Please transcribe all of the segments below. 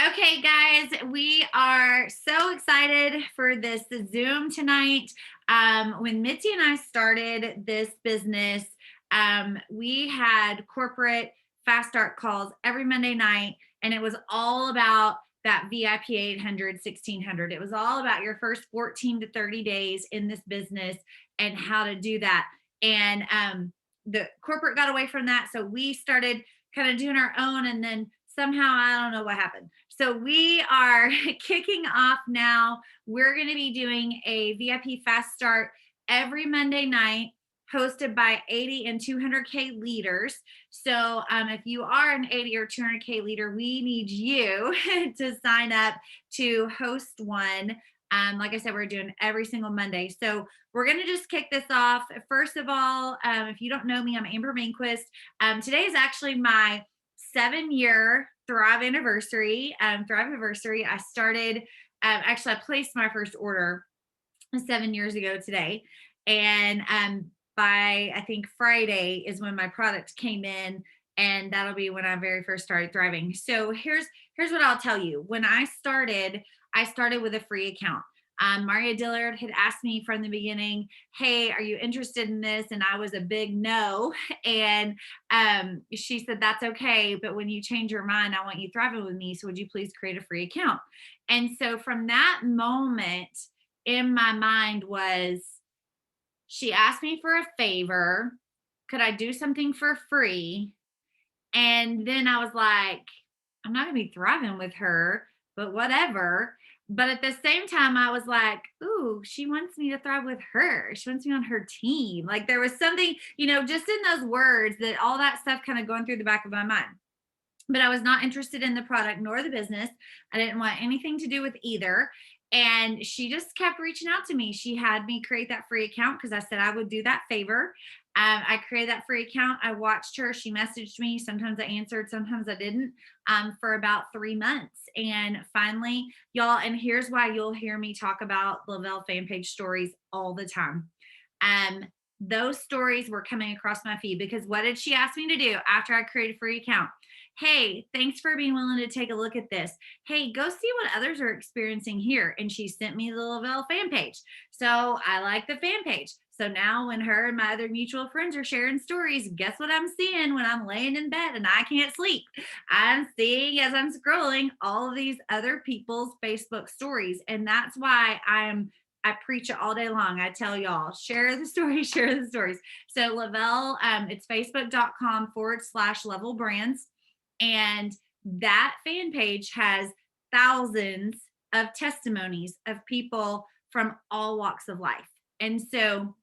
Okay, guys, we are so excited for this Zoom tonight. When Mitzi and I started this business, we had corporate fast start calls every Monday night, and it was all about that VIP 800, 1600. It was all about your first 14 to 30 days in this business and how to do that. And the corporate got away from that. So we started kind of doing our own, and then somehow I don't know what happened. So we are kicking off now. We're going to be doing a VIP fast start every Monday night, hosted by 80 and 200K leaders. So if you are an 80 or 200K leader, we need you to sign up to host one. Like I said, we're doing every single Monday. So we're going to just kick this off. First of all, if you don't know me, I'm Amber Mainquist. Today is actually my 7-year Thrive anniversary. Thrive anniversary. I started. Actually, I placed my first order 7 years ago today, and by I think Friday is when my product came in, and that'll be when I very first started thriving. So here's what I'll tell you. When I started with a free account. Maria Dillard had asked me from the beginning, "Hey, are you interested in this?" And I was a big no. And she said, "That's okay, but when you change your mind, I want you thriving with me. So would you please create a free account?" And so from that moment, in my mind was, she asked me for a favor. Could I do something for free? And then I was like, I'm not going to be thriving with her, but whatever. But at the same time, I was like, ooh, she wants me to thrive with her. She wants me on her team. Like there was something, just in those words, that all that stuff kind of going through the back of my mind. But I was not interested in the product nor the business. I didn't want anything to do with either. And she just kept reaching out to me. She had me create that free account because I said I would do that favor. I created that free account. I watched her. She messaged me. Sometimes I answered, sometimes I didn't, for about 3 months. And finally, y'all, and here's why you'll hear me talk about Lavelle fan page stories all the time. Um, those stories were coming across my feed because what did she ask me to do after I created a free account? Hey, thanks for being willing to take a look at this. Hey, go see what others are experiencing here. And she sent me the Lavelle fan page. So I like the fan page. So now when her and my other mutual friends are sharing stories, guess what I'm seeing when I'm laying in bed and I can't sleep? I'm seeing, as I'm scrolling, all of these other people's Facebook stories. And that's why I preach it all day long. I tell y'all, share the stories, share the stories. So Lavelle, it's facebook.com/level brands. And that fan page has thousands of testimonies of people from all walks of life. And so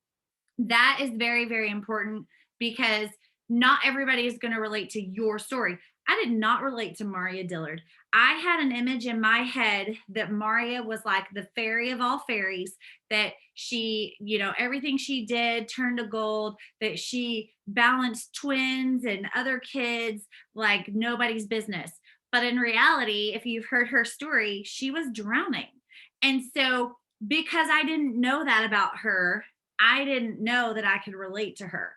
that is very, very important because not everybody is going to relate to your story. I did not relate to Maria Dillard. I had an image in my head that Maria was like the fairy of all fairies, that she, everything she did turned to gold, that she balanced twins and other kids like nobody's business. But in reality, if you've heard her story, she was drowning. And so, because I didn't know that about her, I didn't know that I could relate to her.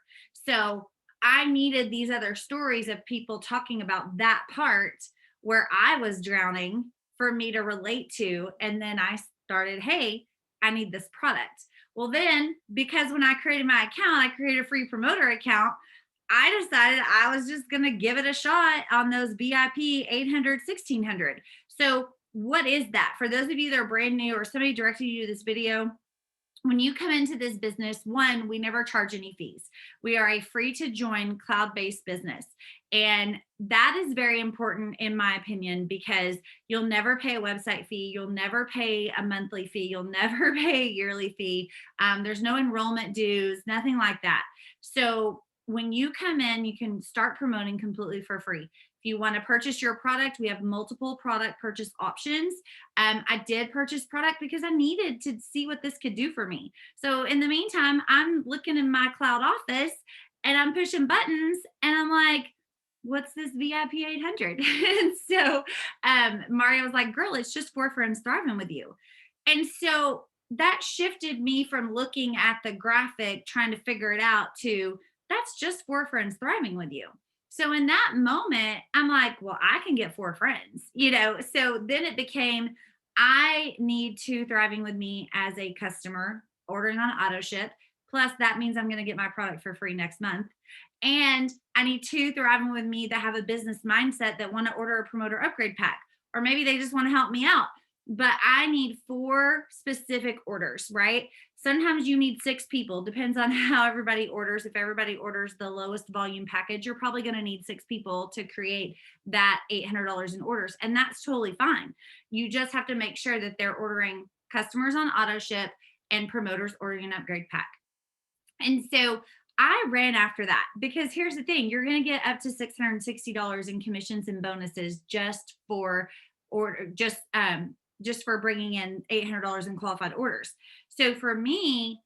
So I needed these other stories of people talking about that part where I was drowning for me to relate to. And then I started, hey, I need this product. Well, then, because when I created my account, I created a free promoter account. I decided I was just going to give it a shot on those VIP 800, 1600. So, what is that? For those of you that are brand new or somebody directed you to this video, when you come into this business, one, we never charge any fees. We are a free to join cloud-based business. And that is very important in my opinion, because you'll never pay a website fee. You'll never pay a monthly fee. You'll never pay a yearly fee. There's no enrollment dues, nothing like that. So when you come in, you can start promoting completely for free. If you want to purchase your product, we have multiple product purchase options. I did purchase product because I needed to see what this could do for me. So in the meantime, I'm looking in my cloud office and I'm pushing buttons and I'm like, what's this VIP 800? And so Mario was like, girl, it's just for friends thriving with you. And so that shifted me from looking at the graphic, trying to figure it out, to that's just for friends thriving with you. So in that moment, I'm like, well, I can get 4 friends, So then it became, I need 2 thriving with me as a customer ordering on auto ship. Plus, that means I'm going to get my product for free next month. And I need 2 thriving with me that have a business mindset that want to order a promoter upgrade pack, or maybe they just want to help me out. But I need 4 specific orders, right? Sometimes you need 6 people, depends on how everybody orders. If everybody orders the lowest volume package, you're probably going to need 6 people to create that $800 in orders. And that's totally fine. You just have to make sure that they're ordering customers on auto ship and promoters ordering an upgrade pack. And so I ran after that because here's the thing, you're going to get up to $660 in commissions and bonuses just for bringing in $800 in qualified orders. So for me,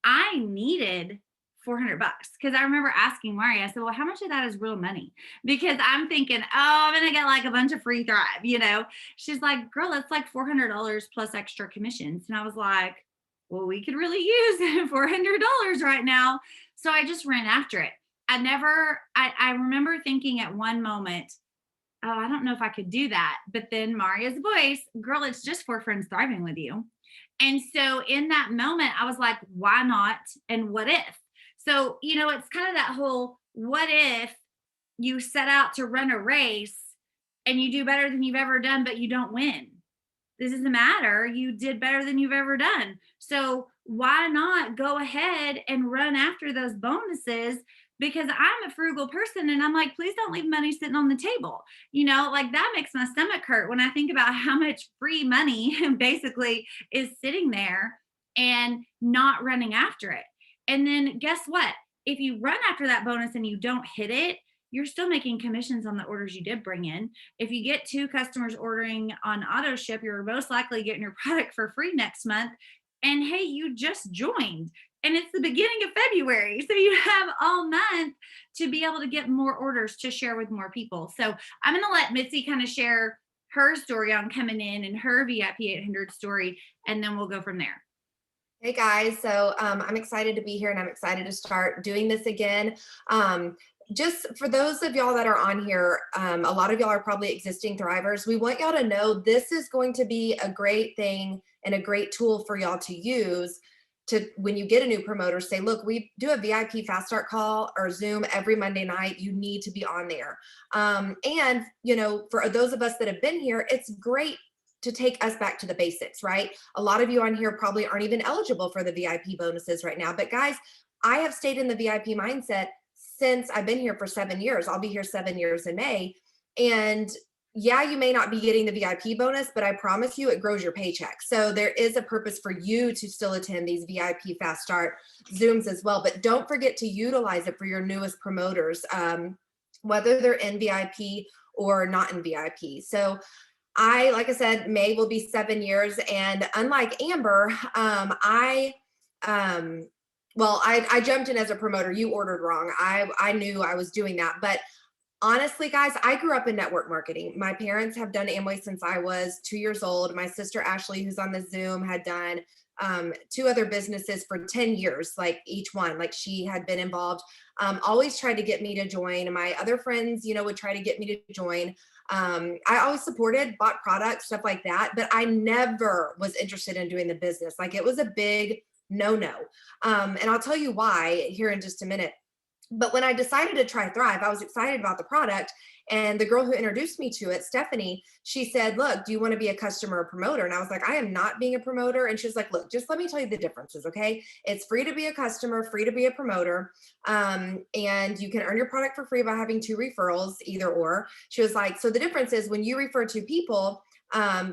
I needed 400 bucks because I remember asking Mari, I said, well, how much of that is real money? Because I'm thinking, oh, I'm going to get like a bunch of free Thrive. She's like, girl, that's like $400 plus extra commissions. And I was like, well, we could really use $400 right now. So I just ran after it. I remember thinking at one moment, oh, I don't know if I could do that. But then Maria's voice, girl, it's just 4 friends thriving with you. And so in that moment, I was like, why not? And what if? So, it's kind of that whole what if you set out to run a race and you do better than you've ever done, but you don't win? This doesn't matter. You did better than you've ever done. So why not go ahead and run after those bonuses? Because I'm a frugal person and I'm like, please don't leave money sitting on the table. Like that makes my stomach hurt when I think about how much free money basically is sitting there and not running after it. And then guess what? If you run after that bonus and you don't hit it, you're still making commissions on the orders you did bring in. If you get 2 customers ordering on auto ship, you're most likely getting your product for free next month. And hey, you just joined and it's the beginning of February. So you have all month to be able to get more orders to share with more people. So I'm going to let Mitzi kind of share her story on coming in and her VIP 800 story, and then we'll go from there. Hey guys, so I'm excited to be here and I'm excited to start doing this again. Just for those of y'all that are on here, a lot of y'all are probably existing thrivers. We want y'all to know this is going to be a great thing and a great tool for y'all to use to, when you get a new promoter, say, look, we do a VIP fast start call or Zoom every Monday night. You need to be on there. And, for those of us that have been here, it's great to take us back to the basics, right? A lot of you on here probably aren't even eligible for the VIP bonuses right now. But guys, I have stayed in the VIP mindset since I've been here for 7 years. I'll be here 7 years in May. And yeah, you may not be getting the VIP bonus, but I promise you it grows your paycheck. So there is a purpose for you to still attend these VIP fast start Zooms as well. But don't forget to utilize it for your newest promoters, whether they're in VIP or not in VIP. So like I said, May will be 7 years. And unlike Amber, I jumped in as a promoter. You ordered wrong. I knew I was doing that. But honestly, guys, I grew up in network marketing. My parents have done Amway since I was 2 years old. My sister, Ashley, who's on the Zoom, had done 2 other businesses for 10 years, like each one, like she had been involved, always tried to get me to join. My other friends, would try to get me to join. I always supported, bought products, stuff like that, but I never was interested in doing the business. Like it was a big no. And I'll tell you why here in just a minute. But when I decided to try Thrive, I was excited about the product. And the girl who introduced me to it, Stephanie, she said, look, do you want to be a customer or promoter? And I was like, I am not being a promoter. And she was like, look, just let me tell you the differences, okay? It's free to be a customer, free to be a promoter. And you can earn your product for free by having 2 referrals, either or. She was like, so the difference is when you refer 2 people,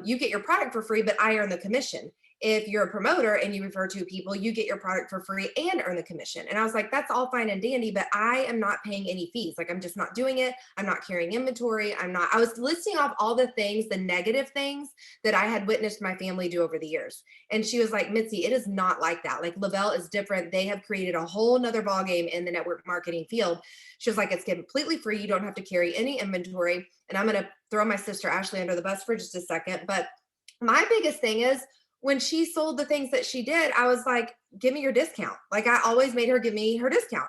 you get your product for free, but I earn the commission. If you're a promoter and you refer 2 people, you get your product for free and earn the commission. And I was like, that's all fine and dandy, but I am not paying any fees. Like, I'm just not doing it. I'm not carrying inventory. I was listing off all the things, the negative things that I had witnessed my family do over the years. And she was like, Mitzi, it is not like that. Like Lavelle is different. They have created a whole nother ballgame in the network marketing field. She was like, it's completely free. You don't have to carry any inventory. And I'm going to throw my sister Ashley under the bus for just a second. But my biggest thing is, when she sold the things that she did, I was like, give me your discount. Like I always made her give me her discount.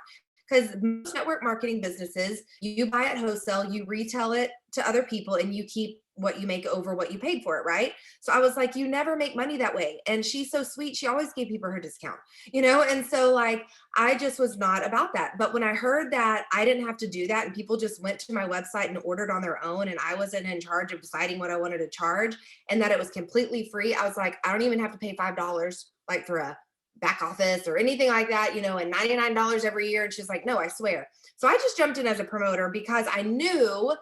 because most network marketing businesses, you buy it wholesale, you retail it to other people, and you keep what you make over what you paid for it, right? So I was like, you never make money that way. And she's so sweet. She always gave people her discount, And so, like, I just was not about that. But when I heard that I didn't have to do that and people just went to my website and ordered on their own, and I wasn't in charge of deciding what I wanted to charge, and that it was completely free, I was like, I don't even have to pay $5 like for a back office or anything like that, and $99 every year. And she's like, no, I swear. So I just jumped in as a promoter because I knew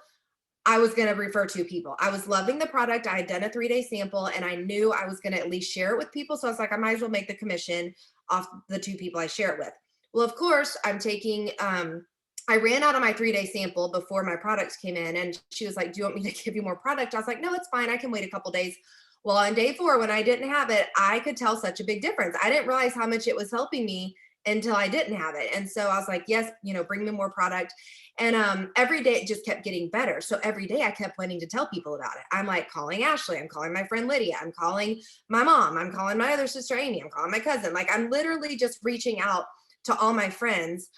I was going to refer to people. I was loving the product. I had done a 3-day sample and I knew I was going to at least share it with people. So I was like, I might as well make the commission off the 2 people I share it with. Well, of course, I ran out of my 3-day sample before my products came in. And she was like, do you want me to give you more product? I was like, no, it's fine. I can wait a couple days. Well, on day 4, when I didn't have it, I could tell such a big difference. I didn't realize how much it was helping me until I didn't have it. And so I was like, yes, bring me more product. And every day it just kept getting better. So every day I kept wanting to tell people about it. I'm like calling Ashley, I'm calling my friend Lydia, I'm calling my mom, I'm calling my other sister Amy, I'm calling my cousin. Like, I'm literally just reaching out to all my friends.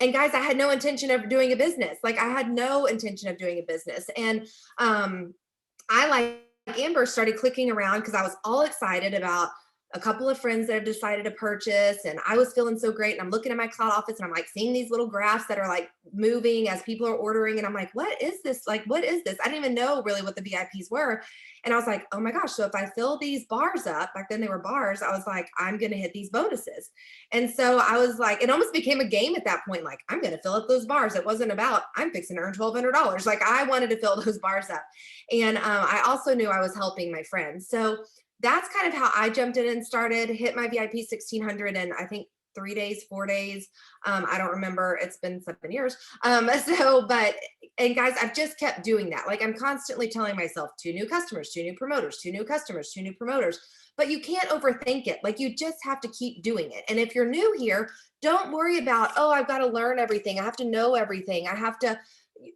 And guys, I had no intention of doing a business. Like, I had no intention of doing a business. And I, like Amber, started clicking around because I was all excited about a couple of friends that have decided to purchase, and I was feeling so great. And I'm looking at my cloud office and I'm like seeing these little graphs that are like moving as people are ordering. And I'm like, what is this? Like, what is this? I didn't even know really what the VIPs were. And I was like, oh my gosh. So if I fill these bars up, back then they were bars, I was like, I'm going to hit these bonuses. And so I was like, it almost became a game at that point. Like, I'm going to fill up those bars. It wasn't about, I'm fixing to earn $1,200. Like, I wanted to fill those bars up. And I also knew I was helping my friends. So that's kind of how I jumped in and started, hit my VIP 1600 in, I think, 3 days, 4 days. I don't remember. It's been 7 years. And guys, I've just kept doing that. Like, I'm constantly telling myself 2 new customers, 2 new promoters, 2 new customers, 2 new promoters. But you can't overthink it. Like, you just have to keep doing it. And if you're new here, don't worry about, oh, I've got to learn everything. I have to know everything. I have to.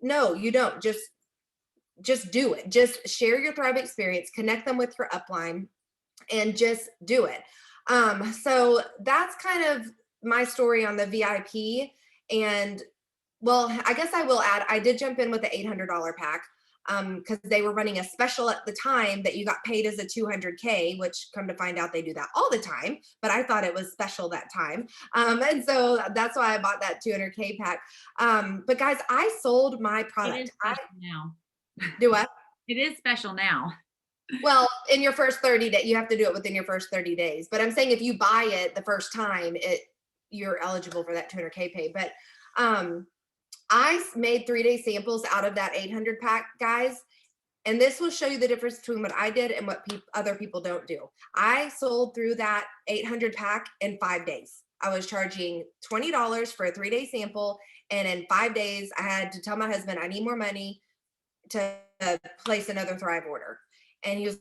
No, you don't. Just do it. Just share your Thrive experience, connect them with your upline, and just do it. So that's kind of my story on the VIP. And well, I guess I will add, I did jump in with the $800 pack because they were running a special at the time that you got paid as a 200K, which, come to find out, they do that all the time. But I thought it was special that time. And so that's why I bought that 200K pack. But guys, I sold my It is product. I special now. do what? It is special now. Well, in your first 30 days, you have to do it within your first 30 days. But I'm saying if you buy it the first time, you're eligible for that 200K pay. But I made 3-day samples out of that 800 pack, guys. And this will show you the difference between what I did and what other people don't do. I sold through that 800 pack in 5 days. I was charging $20 for a 3-day sample. And in 5 days, I had to tell my husband, I need more money to place another Thrive order. And he was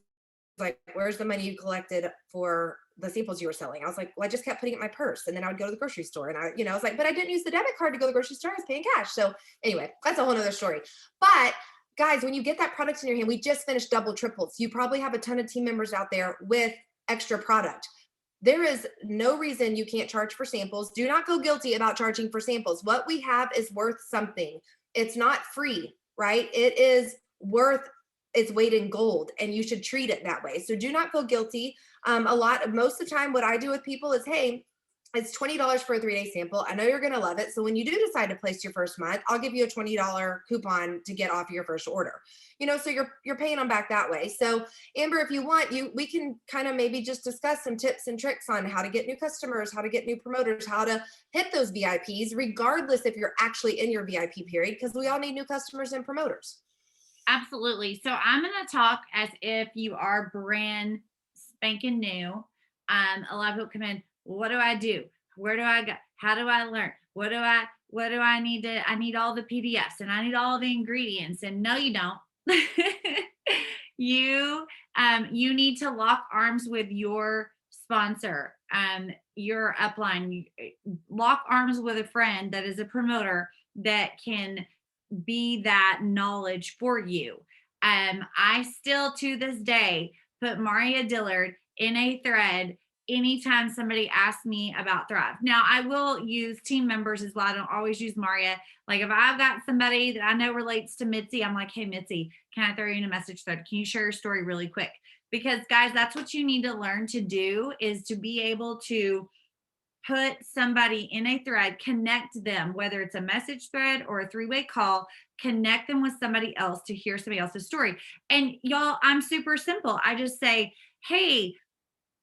like, where's the money you collected for the samples you were selling? I was like, well, I just kept putting it in my purse. And then I would go to the grocery store and I was like, but I didn't use the debit card to go to the grocery store. I was paying cash. So anyway, that's a whole nother story. But guys, when you get that product in your hand, we just finished double triples. You probably have a ton of team members out there with extra product. There is no reason you can't charge for samples. Do not feel guilty about charging for samples. What we have is worth something. It's not free, right? It is worth its weight in gold, and you should treat it that way. So do not feel guilty. Most of the time, what I do with people is, hey, it's $20 for a 3-day sample. I know you're going to love it. So when you do decide to place your first month, I'll give you a $20 coupon to get off your first order. So you're paying them back that way. So Amber, if you want, we can kind of maybe just discuss some tips and tricks on how to get new customers, how to get new promoters, how to hit those VIPs, regardless if you're actually in your VIP period, because we all need new customers and promoters. Absolutely. So I'm going to talk as if you are brand spanking new. A lot of people come in, well, what do I do? Where do I go? How do I learn? What do I need I need all the PDFs and I need all the ingredients. And no, you don't. You need to lock arms with your sponsor, your upline, lock arms with a friend that is a promoter that can be that knowledge for you. I still to this day put Maria Dillard in a thread anytime somebody asks me about Thrive. Now, I will use team members as well. I don't always use Maria. Like if I've got somebody that I know relates to Mitzi, I'm like, hey, Mitzi, can I throw you in a message thread? Can you share your story really quick? Because guys, that's what you need to learn to do, is to be able to put somebody in a thread, connect them, whether it's a message thread or a three-way call, connect them with somebody else to hear somebody else's story. And y'all, I'm super simple. I just say, hey,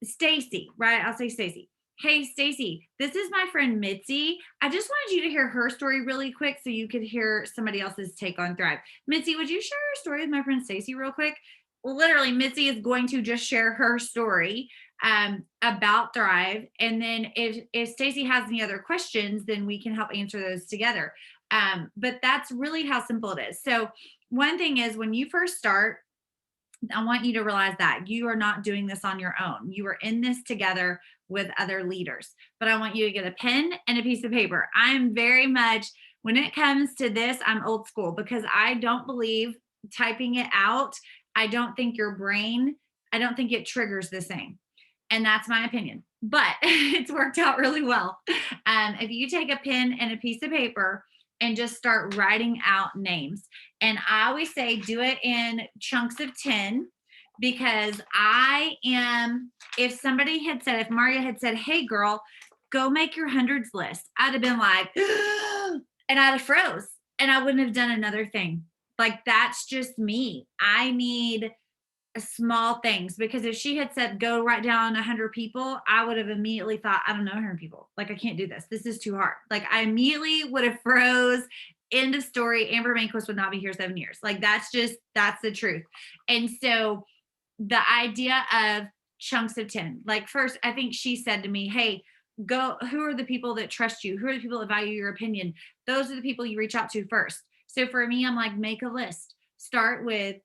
Stacy, right? I'll say Stacy. Hey, Stacy, this is my friend Mitzi. I just wanted you to hear her story really quick so you could hear somebody else's take on Thrive. Mitzi, would you share your story with my friend Stacy real quick? Literally, Mitzi is going to just share her story about Thrive. And then if Stacy has any other questions, then we can help answer those together. But that's really how simple it is. So one thing is, when you first start, I want you to realize that you are not doing this on your own. You are in this together with other leaders. But I want you to get a pen and a piece of paper. I'm very much, when it comes to this, I'm old school, because I don't believe typing it out. I don't think your brain, I don't think it triggers the same. And that's my opinion. But it's worked out really well. If you take a pen and a piece of paper and just start writing out names. And I always say do it in chunks of 10, because if somebody had said, if Maria had said, hey, girl, go make your hundreds list, I'd have been like, and I'd have froze and I wouldn't have done another thing. Like, that's just me. I need small things, because if she had said go write down 100 people, I would have immediately thought, I don't know 100 people, like I can't do this is too hard. Like I immediately would have froze. End of story. Amber Mainquist would not be here 7 years. Like that's the truth. And so the idea of chunks of 10, like first, I think she said to me, hey, go, who are the people that trust you, who are the people that value your opinion? Those are the people you reach out to first. So for me, I'm like, make a list. Start with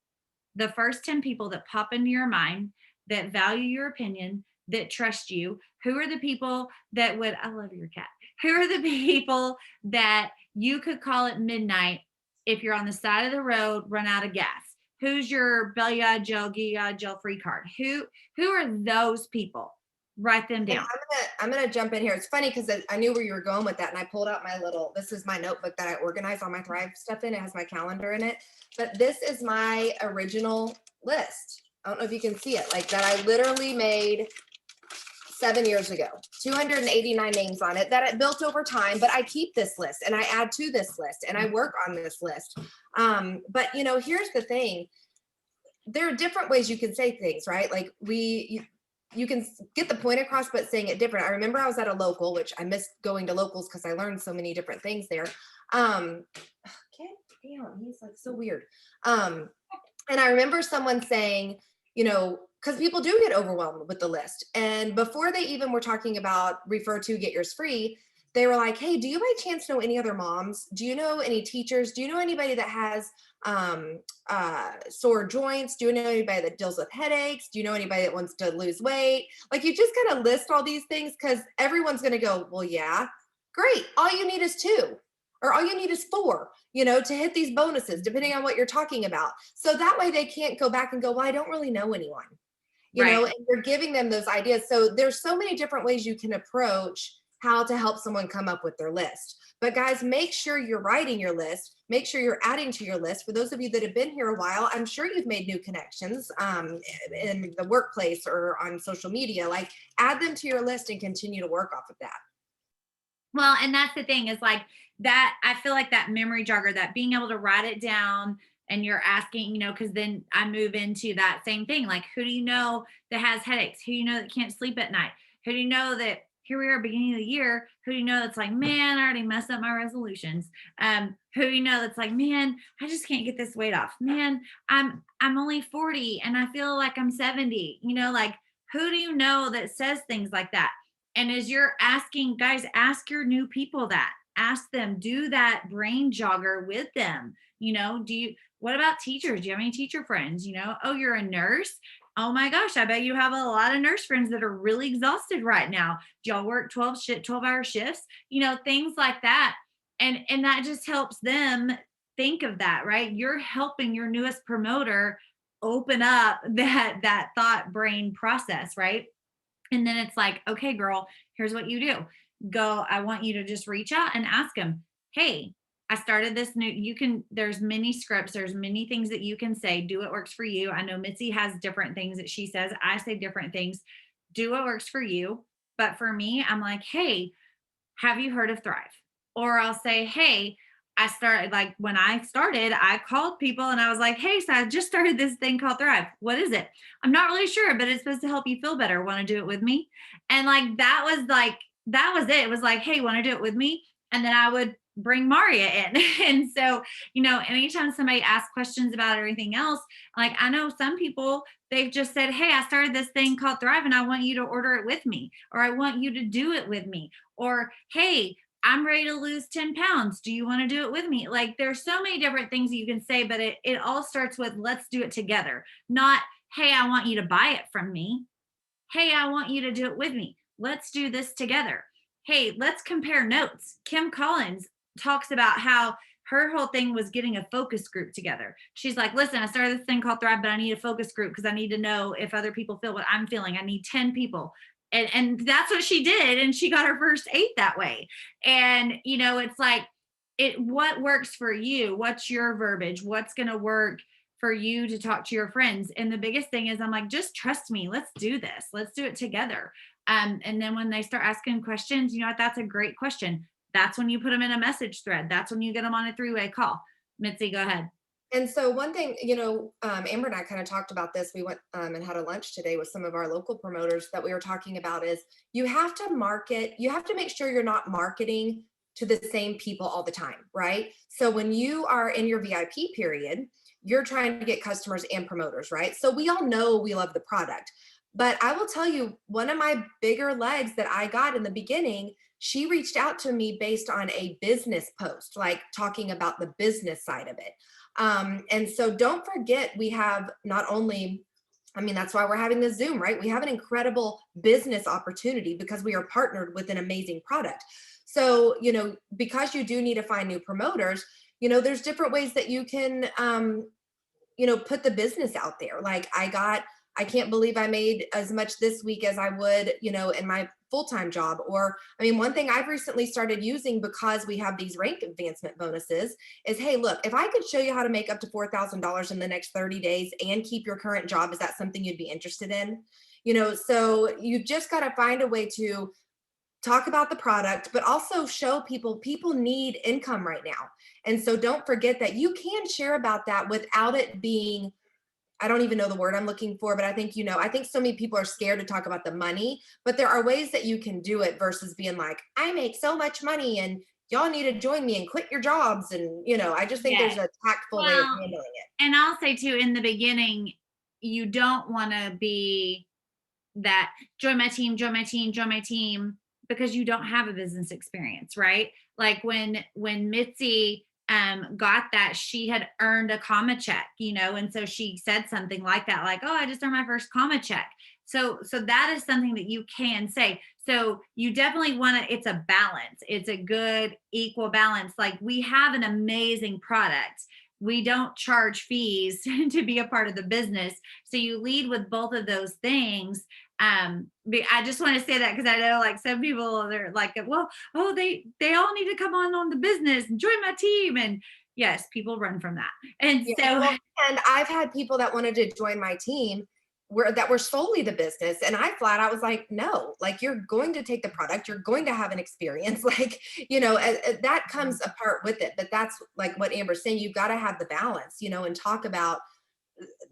the first 10 people that pop into your mind that value your opinion, that trust you. Who are the people that would, I love your cat. Who are the people that you could call at midnight if you're on the side of the road, run out of gas? Who's your Belia gel free card? Who are those people? Write them And down. I'm gonna jump in here. It's funny because I knew where you were going with that, and I pulled out my little. This is my notebook that I organize all my Thrive stuff in. It has my calendar in it, but this is my original list. I don't know if you can see it, like that. I literally made 7 years ago. 289 names on it that I built over time. But I keep this list and I add to this list and I work on this list. But here's the thing. There are different ways you can say things, right? Like you can get the point across, but saying it different. I remember I was at a local, which I missed going to locals because I learned so many different things there. Damn, he's like so weird. And I remember someone saying, because people do get overwhelmed with the list. And before they even were talking about refer to, get yours free, they were like, hey, do you by chance know any other moms? Do you know any teachers? Do you know anybody that has sore joints? Do you know anybody that deals with headaches? Do you know anybody that wants to lose weight? Like, you just kind of list all these things, because everyone's going to go, well, yeah, great. All you need is 2, or all you need is 4, to hit these bonuses, depending on what you're talking about. So that way they can't go back and go, well, I don't really know anyone, Right. and you're giving them those ideas. So there's so many different ways you can approach how to help someone come up with their list. But guys, make sure you're writing your list. Make sure you're adding to your list. For those of you that have been here a while, I'm sure you've made new connections in the workplace or on social media. Like, add them to your list and continue to work off of that. Well, and that's the thing, is like that. I feel like that memory jogger, that being able to write it down, and you're asking, because then I move into that same thing. Like, who do you know that has headaches? Who do you know that can't sleep at night? Who do you know that, here we are beginning of the year, who do you know that's like, man, I already messed up my resolutions? Who do you know that's like, man, I just can't get this weight off. Man, I'm only 40 and I feel like I'm 70. Like, who do you know that says things like that? And as you're asking, guys, ask your new people that. Ask them, do that brain jogger with them. What about teachers? Do you have any teacher friends? Oh, you're a nurse. Oh my gosh, I bet you have a lot of nurse friends that are really exhausted right now. Do y'all work 12-hour shifts? Things like that. And that just helps them think of that, right? You're helping your newest promoter open up that thought brain process, right? And then it's like, okay, girl, here's what you do. Go, I want you to just reach out and ask them, hey, I started this new, you can, there's many scripts, there's many things that you can say. Do what works for you. I know Mitzi has different things that she says. I say different things. Do what works for you. But for me, I'm like, hey, have you heard of Thrive? Or I'll say, hey, I started like when I started, I called people and I was like, hey, so I just started this thing called Thrive. What is it? I'm not really sure, but it's supposed to help you feel better. Want to do it with me? And that was it. It was like, hey, want to do it with me? And then I would bring Maria in. And so, anytime somebody asks questions about everything else, like I know some people, they've just said, hey, I started this thing called Thrive and I want you to order it with me, or I want you to do it with me, or hey, I'm ready to lose 10 pounds. Do you want to do it with me? Like there's so many different things you can say, but it all starts with let's do it together. Not, hey, I want you to buy it from me. Hey, I want you to do it with me. Let's do this together. Hey, let's compare notes. Kim Collins talks about how her whole thing was getting a focus group together. She's like, listen, I started this thing called Thrive, but I need a focus group because I need to know if other people feel what I'm feeling. I need 10 people. And that's what she did. And she got her first 8 that way. And, it's like, what works for you? What's your verbiage? What's going to work for you to talk to your friends? And the biggest thing is I'm like, just trust me. Let's do this. Let's do it together. And then when they start asking questions, that's a great question. That's when you put them in a message thread. That's when you get them on a 3-way call. Mitzi, go ahead. And so one thing, Amber and I kind of talked about this. We went and had a lunch today with some of our local promoters that we were talking about is you have to market, you have to make sure you're not marketing to the same people all the time, right? So when you are in your VIP period, you're trying to get customers and promoters, right? So we all know we love the product. But I will tell you, one of my bigger legs that I got in the beginning, she reached out to me based on a business post, like talking about the business side of it. And so don't forget, we have not only, I mean, that's why we're having this Zoom, right? We have an incredible business opportunity because we are partnered with an amazing product. So, because you do need to find new promoters, there's different ways that you can, put the business out there. Like I can't believe I made as much this week as I would, in my full-time job. Or, I mean, one thing I've recently started using because we have these rank advancement bonuses is, hey, look, if I could show you how to make up to $4,000 in the next 30 days and keep your current job, is that something you'd be interested in? So you just got to find a way to talk about the product, but also show people need income right now. And so don't forget that you can share about that without it being, I don't even know the word I'm looking for, but I think, I think so many people are scared to talk about the money, but there are ways that you can do it versus being like, I make so much money and y'all need to join me and quit your jobs. And, I just think there's Yes. a tactful way of Well, handling it. and I'll say too, in the beginning, you don't want to be that join my team, join my team, join my team, because you don't have a business experience, right? Like when Mitzi got that, she had earned a comma check, and so she said something like that, like, oh, I just earned my first comma check. So that is something that you can say. So you definitely want to, it's a balance. It's a good equal balance. Like we have an amazing product. We don't charge fees to be a part of the business. So you lead with both of those things. I just want to say that because I know like some people they're like, well, oh, they all need to come on the business and join my team. And yes, people run from that. And Yeah, so well, and I've had people that wanted to join my team that were solely the business. And I flat out was like, no, like you're going to take the product, you're going to have an experience. Like, that comes apart with it. But that's like what Amber's saying, you've got to have the balance, and talk about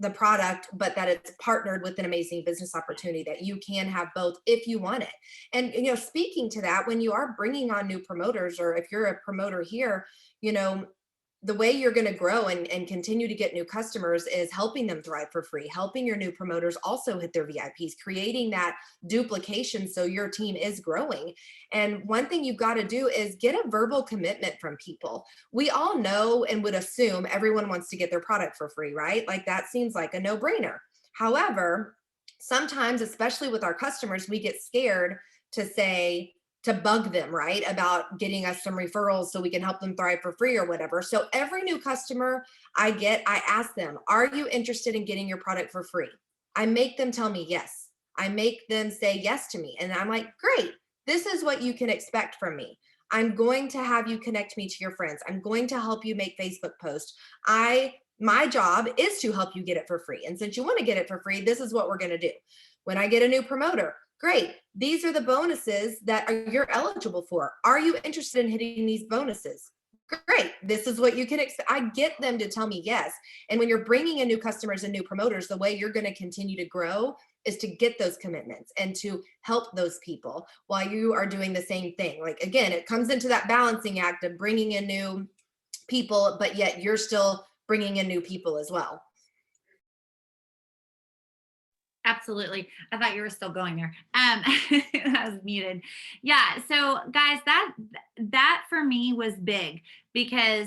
the product, but that it's partnered with an amazing business opportunity that you can have both if you want it. And, speaking to that, when you are bringing on new promoters, or if you're a promoter here, the way you're going to grow and continue to get new customers is helping them thrive for free, helping your new promoters also hit their VIPs, creating that duplication so your team is growing. And one thing you've got to do is get a verbal commitment from people. We all know and would assume everyone wants to get their product for free, right? Like that seems like a no-brainer. However, sometimes, especially with our customers, we get scared to bug them, right? About getting us some referrals so we can help them thrive for free or whatever. So every new customer I ask them, are you interested in getting your product for free? I make them tell me yes. I make them say yes to me. And I'm like, great, this is what you can expect from me. I'm going to have you connect me to your friends. I'm going to help you make Facebook posts. My job is to help you get it for free. And since you want to get it for free, this is what we're going to do. When I get a new promoter, great. These are the bonuses that you're eligible for. Are you interested in hitting these bonuses? Great. This is what you can expect. I get them to tell me yes. And when you're bringing in new customers and new promoters, the way you're going to continue to grow is to get those commitments and to help those people while you are doing the same thing. Like, again, it comes into that balancing act of bringing in new people, but yet you're still bringing in new people as well. Absolutely. I thought you were still going there. I was muted. Yeah. So guys, that for me was big because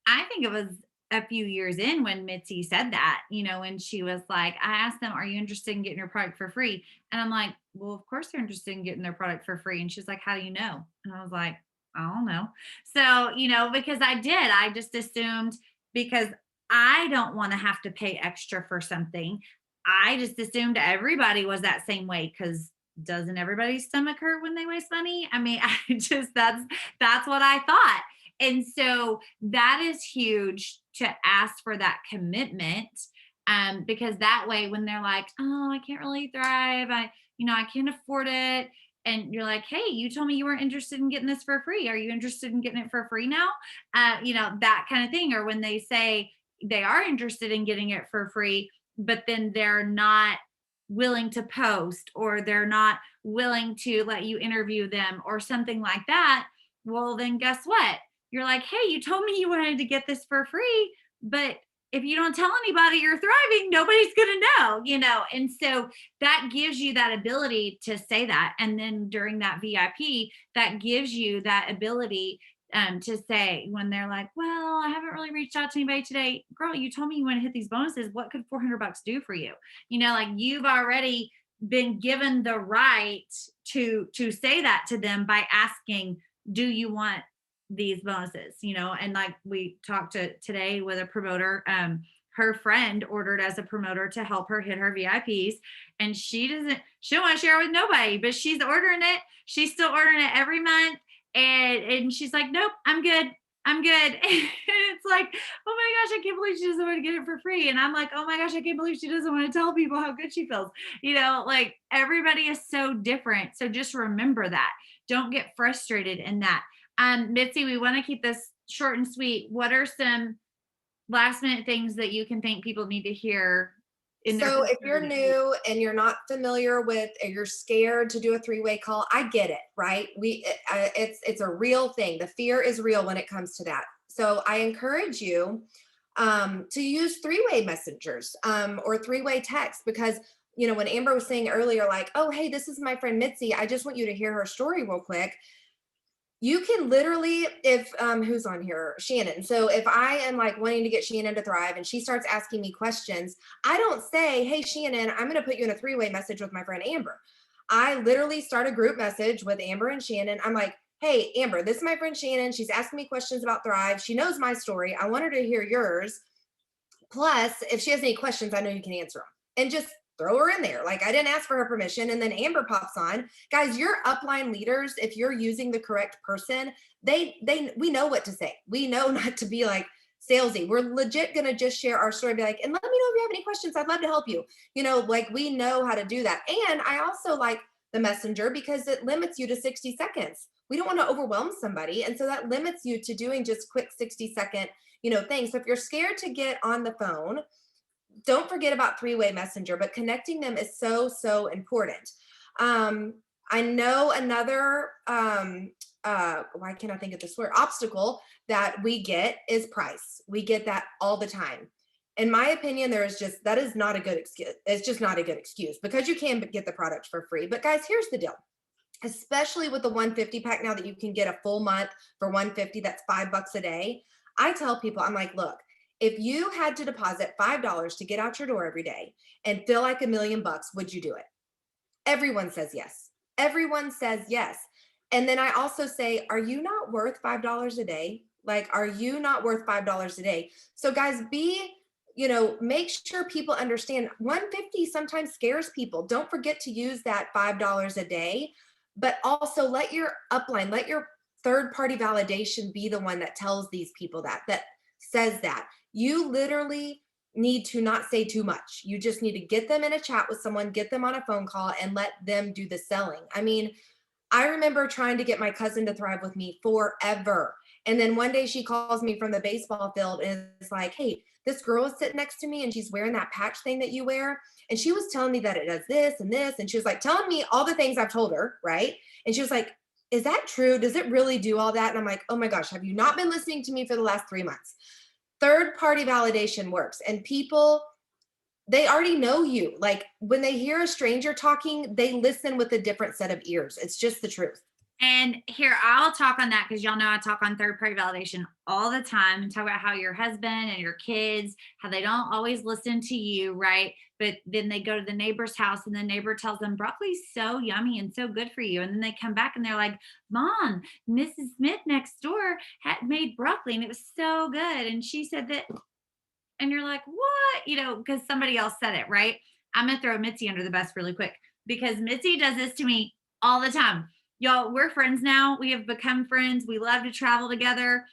I think it was a few years in when Mitzi said that, when she was like, I asked them, are you interested in getting your product for free? And I'm like, well, of course they're interested in getting their product for free. And she's like, how do you know? And I was like, I don't know. So, because I just assumed because I don't want to have to pay extra for something. I just assumed everybody was that same way because doesn't everybody's stomach hurt when they waste money? I mean, that's what I thought. And so that is huge to ask for that commitment. Because that way when they're like, oh, I can't really thrive, I can't afford it. And you're like, hey, you told me you weren't interested in getting this for free. Are you interested in getting it for free now? That kind of thing. Or when they say they are interested in getting it for free, but then they're not willing to post or they're not willing to let you interview them or something like that. Well, then guess what? You're like, hey, you told me you wanted to get this for free, but if you don't tell anybody you're thriving, nobody's going to know. And so that gives you that ability to say that. And then during that VIP, that gives you that ability to say when they're like, well, I haven't really reached out to anybody today. Girl, you told me you want to hit these bonuses. What could $400 do for you? Like you've already been given the right to say that to them by asking, do you want these bonuses? And like we talked to today with a promoter, her friend ordered as a promoter to help her hit her VIPs, and she don't want to share it with nobody, but she's ordering it. She's still ordering it every month. And she's like, nope, I'm good. I'm good. And it's like, oh my gosh, I can't believe she doesn't want to get it for free. And I'm like, oh my gosh, I can't believe she doesn't want to tell people how good she feels. Like everybody is so different. So just remember that. Don't get frustrated in that. Mitzi, we want to keep this short and sweet. What are some last minute things that you can think people need to hear in their So if you're new and you're not familiar with, or you're scared to do a three-way call, I get it, right? It's a real thing. The fear is real when it comes to that. So I encourage you to use three-way messengers or three-way text because when Amber was saying earlier, like, oh, hey, this is my friend Mitzi. I just want you to hear her story real quick. You can literally, if who's on here, Shannon. So if I am like wanting to get Shannon to thrive and she starts asking me questions, I don't say, hey, Shannon, I'm going to put you in a three-way message with my friend Amber. I literally start a group message with Amber and Shannon. I'm like, hey, Amber, this is my friend Shannon. She's asking me questions about Thrive. She knows my story. I want her to hear yours. Plus, if she has any questions, I know you can answer them. And just throw her in there. Like I didn't ask for her permission. And then Amber pops on. Guys, your upline leaders, if you're using the correct person, we know what to say. We know not to be like salesy. We're legit going to just share our story, be like, and let me know if you have any questions. I'd love to help you. Like we know how to do that. And I also like the messenger because it limits you to 60 seconds. We don't want to overwhelm somebody. And so that limits you to doing just quick 60-second, things. So if you're scared to get on the phone, don't forget about three-way messenger, but connecting them is so, so important. I know another, why can't I think of this word, obstacle that we get is price. We get that all the time. In my opinion, that is not a good excuse. It's just not a good excuse because you can get the product for free. But guys, here's the deal. Especially with the 150 pack now that you can get a full month for 150, that's $5 a day. I tell people, I'm like, look, if you had to deposit $5 to get out your door every day and feel like $1 million, would you do it? Everyone says yes. Everyone says yes. And then I also say, are you not worth $5 a day? Like, are you not worth $5 a day? So guys, make sure people understand 150 sometimes scares people. Don't forget to use that $5 a day, but also let your upline, let your third party validation be the one that tells these people that says that. You literally need to not say too much. You just need to get them in a chat with someone, get them on a phone call, and let them do the selling. I mean, I remember trying to get my cousin to thrive with me forever. And then one day she calls me from the baseball field and is like, hey, this girl is sitting next to me and she's wearing that patch thing that you wear. And she was telling me that it does this and this. And she was like telling me all the things I've told her. Right. And she was like, is that true? Does it really do all that? And I'm like, oh my gosh, have you not been listening to me for the last 3 months? Third party validation works. And people, they already know you. Like when they hear a stranger talking, they listen with a different set of ears. It's just the truth. And here, I'll talk on that because y'all know I talk on third party validation all the time and talk about how your husband and your kids, how they don't always listen to you, right? But then they go to the neighbor's house and the neighbor tells them broccoli's so yummy and so good for you. And then they come back and they're like, Mom, Mrs. Smith next door had made broccoli and it was so good. And she said that, and you're like, what? Because somebody else said it, right? I'm going to throw Mitzi under the bus really quick because Mitzi does this to me all the time. Y'all, we're friends now. We have become friends. We love to travel together.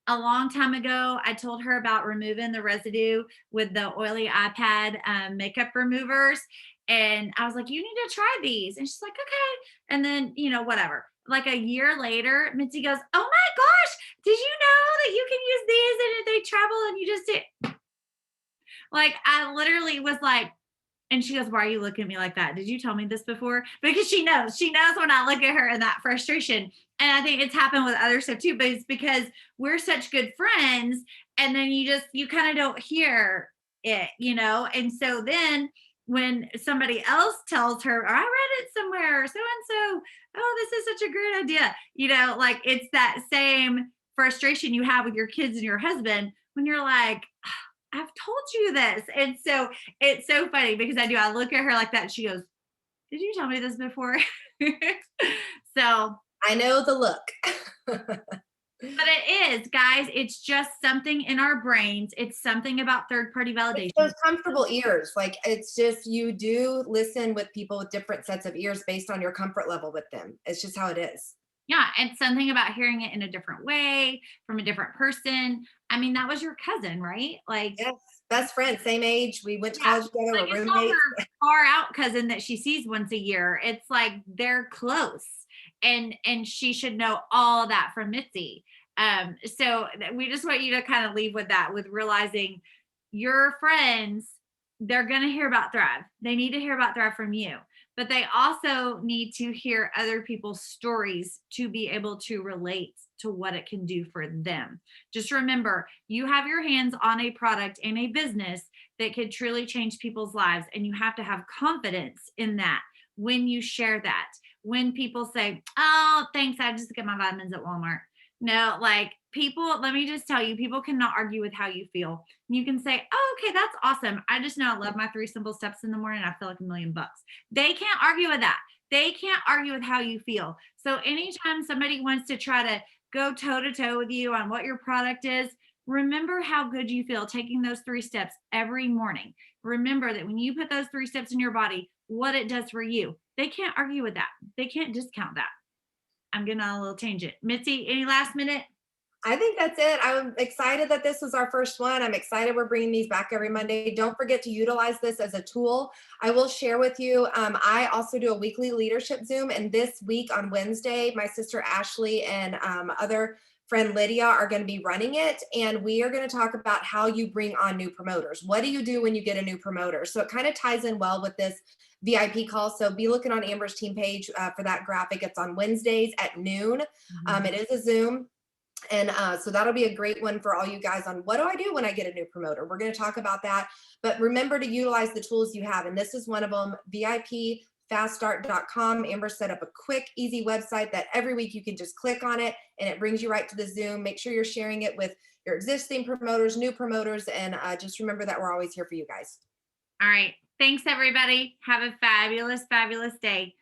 A long time ago, I told her about removing the residue with the oily iPad makeup removers. And I was like, you need to try these. And she's like, okay. And then, whatever. Like a year later, Mitzi goes, oh my gosh, did you know that you can use these and they travel and you just did? Like, I literally was like, and she goes, why are you looking at me like that? Did you tell me this before? Because she knows when I look at her in that frustration. And I think it's happened with other stuff too, but it's because we're such good friends. And then you kind of don't hear it. And so then when somebody else tells her, or I read it somewhere, so and so, oh, this is such a great idea. Like it's that same frustration you have with your kids and your husband when you're like, I've told you this. And so it's so funny because I look at her like that. And she goes, did you tell me this before? So, I know the look. but it is, guys, it's just something in our brains. It's something about third party It's validation. those comfortable ears. Like it's just you do listen with people with different sets of ears based on your comfort level with them. It's just how it is. Yeah. And something about hearing it in a different way from a different person. I mean, that was your cousin, right? Like, Yes, best friend, same age. We went to yeah, college together. like We're it's not roommates. her far out cousin that she sees once a year. It's like they're close, and she should know all that from Mitzi. So we just want you to kind of leave with that, with realizing your friends, they're gonna hear about Thrive. They need to hear about Thrive from you, but they also need to hear other people's stories to be able to relate to what it can do for them. Just remember, you have your hands on a product and a business that could truly change people's lives. And you have to have confidence in that when you share that. When people say, oh, thanks, I just get my vitamins at Walmart. No, like people, let me just tell you, people cannot argue with how you feel. You can say, oh, okay, that's awesome. I just know I love my 3 simple steps in the morning. I feel like $1,000,000. They can't argue with that. They can't argue with how you feel. So anytime somebody wants to try to go toe to toe with you on what your product is, remember how good you feel taking those 3 steps every morning. Remember that when you put those 3 steps in your body, what it does for you. They can't argue with that. They can't discount that. I'm getting on a little tangent. Mitzi, any last minute? I think that's it. I'm excited that this was our first one. I'm excited we're bringing these back every Monday. Don't forget to utilize this as a tool. I will share with you. I also do a weekly leadership Zoom, and this week on Wednesday, my sister Ashley and other friend Lydia are going to be running it, and we are going to talk about how you bring on new promoters. What do you do when you get a new promoter? So it kind of ties in well with this VIP call. So be looking on Amber's team page for that graphic. It's on Wednesdays at noon. It is a Zoom. And so that'll be a great one for all you guys on what do I do when I get a new promoter? We're going to talk about that. But remember to utilize the tools you have. And this is one of them, VIPfaststart.com. Amber set up a quick, easy website that every week you can just click on it and it brings you right to the Zoom. Make sure you're sharing it with your existing promoters, new promoters, and just remember that we're always here for you guys. All right. Thanks, everybody. Have a fabulous, fabulous day.